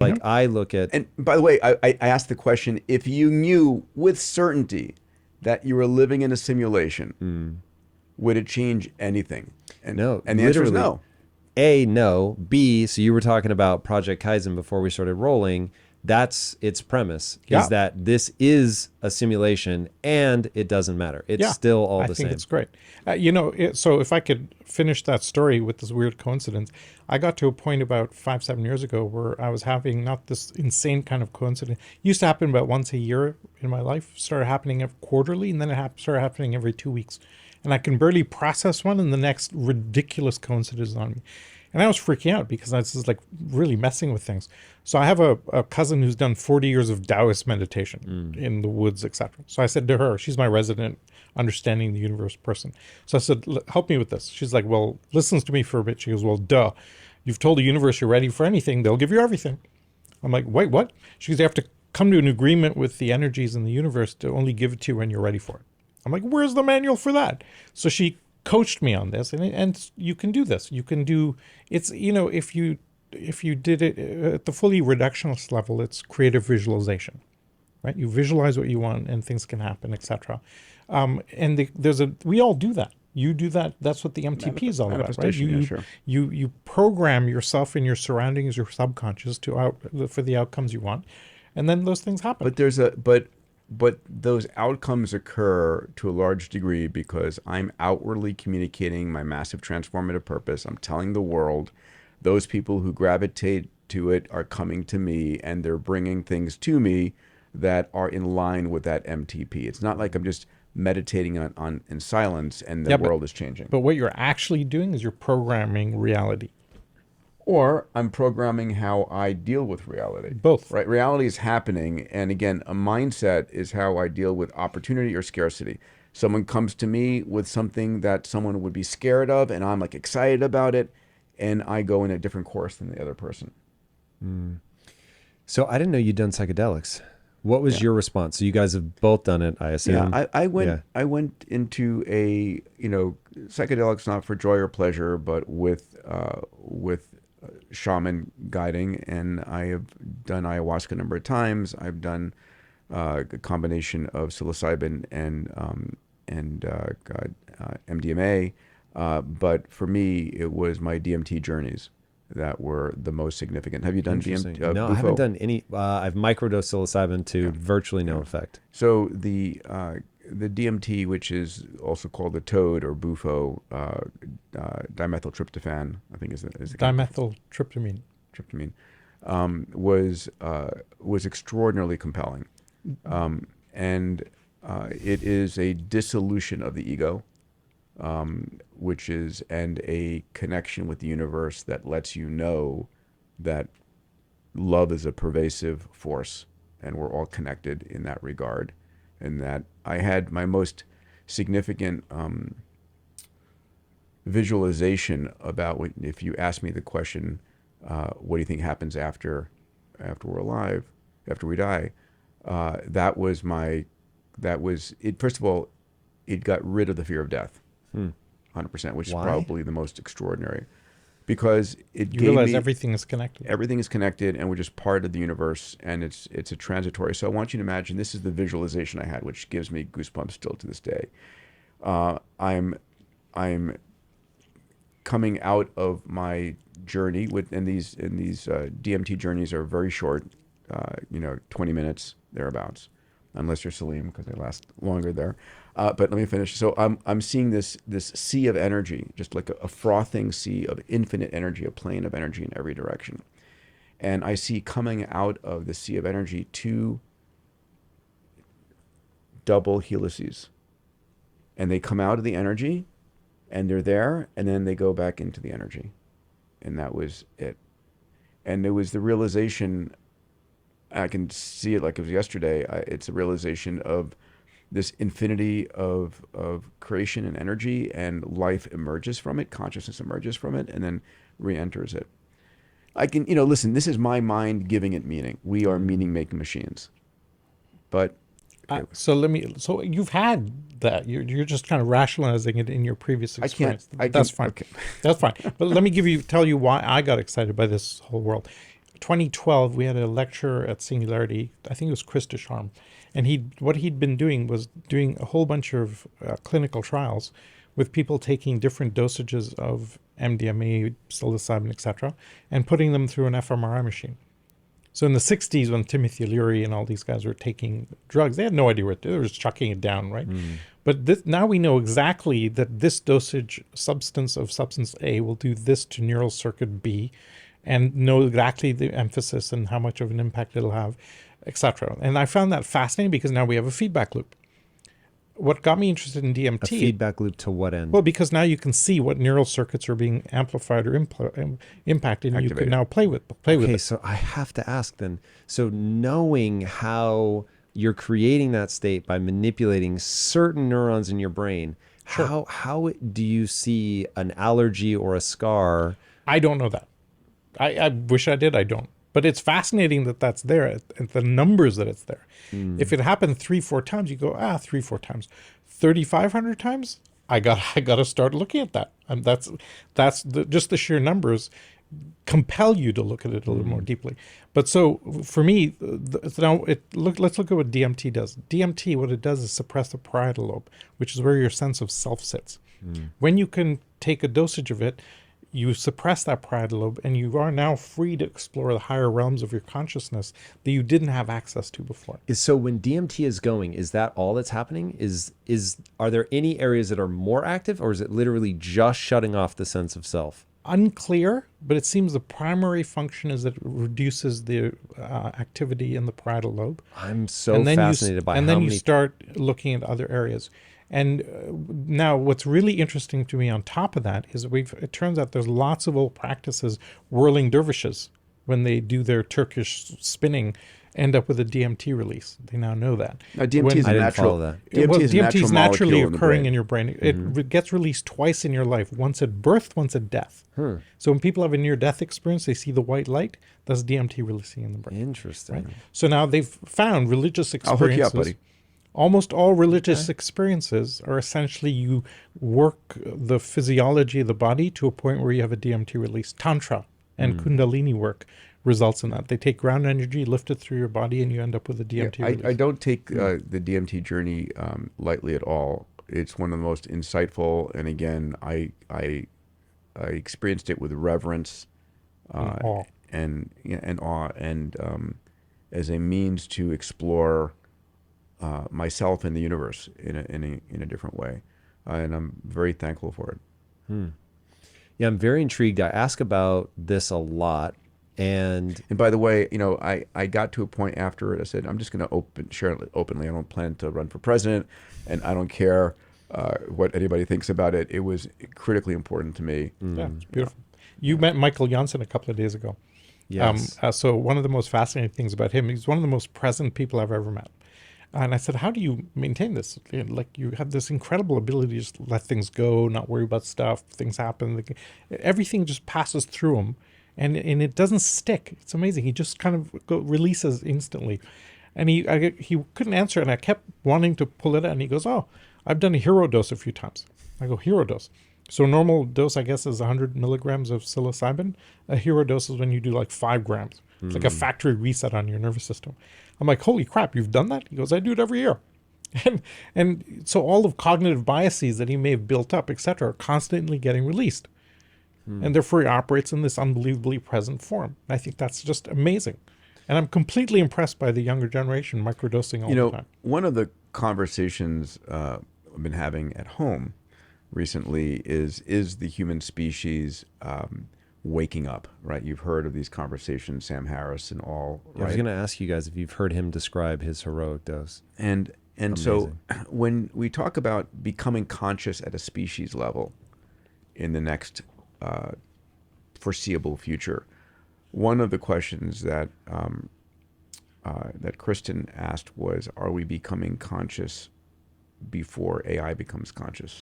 Like I look at, And by the way, I asked the question, if you knew with certainty that you were living in a simulation, would it change anything? no, And the answer is literally, no. A, no. B, so you were talking about Project Kaizen before we started rolling. That's its premise, Yeah. is that this is a simulation and it doesn't matter. It's Yeah, still all I the think same. it's great. So if I could finish that story with this weird coincidence, I got to a point about 5, 7 years ago where I was having not this insane kind of coincidence. It used to happen about once a year in my life, started happening quarterly, and then started happening every 2 weeks. And I can barely process one, and the next ridiculous coincidence is on me. And I was freaking out because I was just like really messing with things. So I have a cousin who's done 40 years of Taoist meditation in the woods, etc. So I said to her, she's my resident understanding the universe person. So I said, help me with this. She's like, well, listens to me for a bit. She goes, well, duh. You've told the universe you're ready for anything. They'll give you everything. I'm like, wait, what? She goes, you have to come to an agreement with the energies in the universe to only give it to you when you're ready for it. I'm like, where's the manual for that? So she coached me on this, and you can do this. You can do it's if you did it at the fully reductionist level, it's creative visualization, right? You visualize what you want, and things can happen, etc. We all do that. You do that. That's what the MTP is all about, right? Yeah, sure. You program yourself and your surroundings, your subconscious for the outcomes you want, and then those things happen. But those outcomes occur to a large degree because I'm outwardly communicating my massive transformative purpose. I'm telling the world, those people who gravitate to it are coming to me, and they're bringing things to me that are in line with that MTP. It's not like I'm just meditating on in silence and the world is changing. But what you're actually doing is you're programming reality. Or I'm programming how I deal with reality. Both. Right? Reality is happening. And again, a mindset is how I deal with opportunity or scarcity. Someone comes to me with something that someone would be scared of, and I'm like excited about it, and I go in a different course than the other person. So I didn't know you'd done psychedelics. What was your response? So you guys have both done it, I assume. Yeah, I went into a, psychedelics not for joy or pleasure, but with shaman guiding, and I have done ayahuasca a number of times. I've done a combination of psilocybin and MDMA, but for me it was my DMT journeys that were the most significant. Have you done DMT? No, Bufo? I haven't done any. I've microdosed psilocybin to virtually no effect. So the DMT, which is also called the toad or bufo, dimethyltryptophan, I think is the Dimethyltryptamine. Was extraordinarily compelling, and it is a dissolution of the ego, and a connection with the universe that lets you know that love is a pervasive force, and we're all connected in that regard. And that I had my most significant visualization about if you ask me the question, what do you think happens after we're alive, after we die? That was it. First of all, it got rid of the fear of death, 100%, which Why? is probably the most extraordinary, because it You gave realize me everything is connected. everything is connected, and we're just part of the universe, and it's a transitory. So I want you to imagine, this is the visualization I had, which gives me goosebumps still to this day. I'm coming out of my journey and these DMT journeys are very short, 20 minutes thereabouts, unless you're Salim, because they last longer there. But let me finish. So I'm seeing this sea of energy, just like a frothing sea of infinite energy, a plane of energy in every direction. And I see coming out of the sea of energy two double helices. And they come out of the energy, and they're there, and then they go back into the energy. And that was it. And it was the realization, I can see it like it was yesterday, it's a realization of this infinity of creation and energy, and life emerges from it, consciousness emerges from it, and then re-enters it. I can, listen, this is my mind giving it meaning. We are meaning-making machines. But So you've had that. You're just kind of rationalizing it in your previous experience. That's fine. Okay. That's fine. But let me tell you why I got excited by this whole world. 2012, we had a lecture at Singularity. I think it was Chris Ducharme. And what he'd been doing was doing a whole bunch of clinical trials with people taking different dosages of MDMA, psilocybin, etc., and putting them through an fMRI machine. So in the 60s, when Timothy Leary and all these guys were taking drugs, they had no idea what to do. They were just chucking it down, right? But now we know exactly that this dosage substance of substance A will do this to neural circuit B, and know exactly the emphasis and how much of an impact it'll have, etc. And I found that fascinating because now we have a feedback loop. What got me interested in DMT... A feedback loop to what end? Well, because now you can see what neural circuits are being amplified or impacted, and you can now play with it. Okay, so I have to ask then. So knowing how you're creating that state by manipulating certain neurons in your brain, Sure. how do you see an allergy or a scar? I don't know that. I wish I did. I don't. But it's fascinating that that's there, and the numbers that it's there. If it happened 3-4 times, you go, 3-4 times. 3,500 times, I got to start looking at that. And that's just the sheer numbers compel you to look at it a little more deeply. But so for me, let's look at what DMT does. DMT, what it does is suppress the parietal lobe, which is where your sense of self sits. When you can take a dosage of it, you suppress that parietal lobe, and you are now free to explore the higher realms of your consciousness that you didn't have access to before. So when DMT is going, is that all that's happening? Are there any areas that are more active, or is it literally just shutting off the sense of self? Unclear, but it seems the primary function is that it reduces the activity in the parietal lobe. I'm so fascinated by how many... And then you start looking at other areas. And now what's really interesting to me on top of that is it turns out there's lots of old practices. Whirling dervishes, when they do their Turkish spinning, end up with a DMT release. They now know that. Now, DMT is I a didn't natural. follow that. DMT is naturally occurring in your your brain. It gets released twice in your life, once at birth, once at death. So when people have a near-death experience, they see the white light, that's DMT releasing in the brain. Interesting. Right? So now they've found religious experiences. I'll hook you up, buddy. Almost all religious experiences are essentially you work the physiology of the body to a point where you have a DMT release. Tantra and Kundalini work results in that. They take ground energy, lift it through your body, and you end up with a DMT release. I don't take the DMT journey lightly at all. It's one of the most insightful, and again, I experienced it with reverence awe. and awe, and as a means to explore myself and the universe in a different way, and I'm very thankful for it. Yeah, I'm very intrigued. I ask about this a lot, and by the way, I got to a point after it. I said, I'm just going to share it openly. I don't plan to run for president, and I don't care what anybody thinks about it. It was critically important to me. Yeah, it's beautiful. You met Michael Janssen a couple of days ago. yes, So one of the most fascinating things about him, he's one of the most present people I've ever met. And I said, how do you maintain this? Like, you have this incredible ability to just let things go, not worry about stuff, things happen. Everything just passes through him, and it doesn't stick. It's amazing. He just kind of releases instantly. And he couldn't answer, and I kept wanting to pull it out, and he goes, I've done a hero dose a few times. I go, hero dose? So a normal dose, I guess, is 100 milligrams of psilocybin. A hero dose is when you do like 5 grams. It's like a factory reset on your nervous system. I'm like, holy crap, you've done that? He goes, I do it every year. And so all of cognitive biases that he may have built up, et cetera, are constantly getting released. And therefore he operates in this unbelievably present form. I think that's just amazing. And I'm completely impressed by the younger generation microdosing all the time. One of the conversations I've been having at home recently is the human species waking up, right? You've heard of these conversations, Sam Harris and all, right? I was going to ask you guys if you've heard him describe his heroic dose. And so when we talk about becoming conscious at a species level in the next foreseeable future, one of the questions that that Kristen asked was, are we becoming conscious before AI becomes conscious?